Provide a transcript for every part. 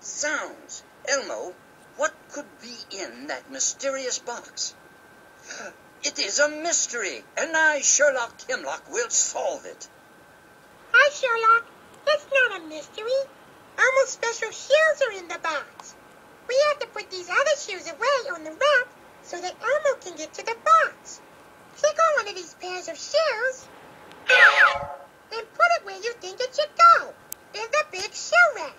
Sounds. Elmo, what could be in that mysterious box? It is a mystery, and I, Sherlock Hemlock, will solve it. Hi, Sherlock. It's not a mystery. Elmo's special shoes are in the box. We have to put these other shoes away on the rack so that Elmo can get to the box. Take on one of these pairs of shoes and put it where you think it should go, in the big shoe rack.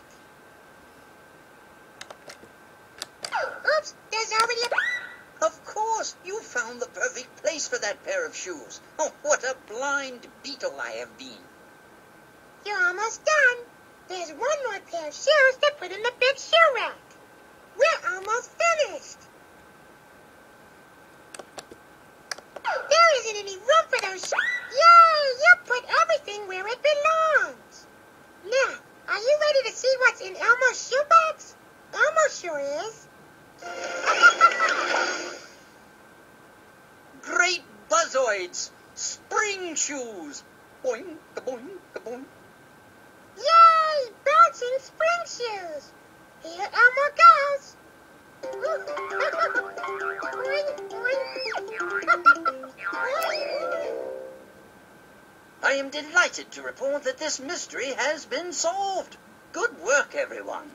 Oops, there's already a... Of course, you found the perfect place for that pair of shoes. Oh, what a blind beetle I have been. You're almost done. There's one more pair of shoes to put in the big shoe rack. We're almost finished. There isn't any room for those shoes. Yay! You put everything where it belongs. Now, are you ready to see what's in Elmo's shoebox? Elmo sure is. Great buzzoids! Spring shoes! Boing, ka-boing, ka-boing. Yay! Bouncing spring shoes. Here Elmo goes. I am delighted to report that this mystery has been solved. Good work, everyone.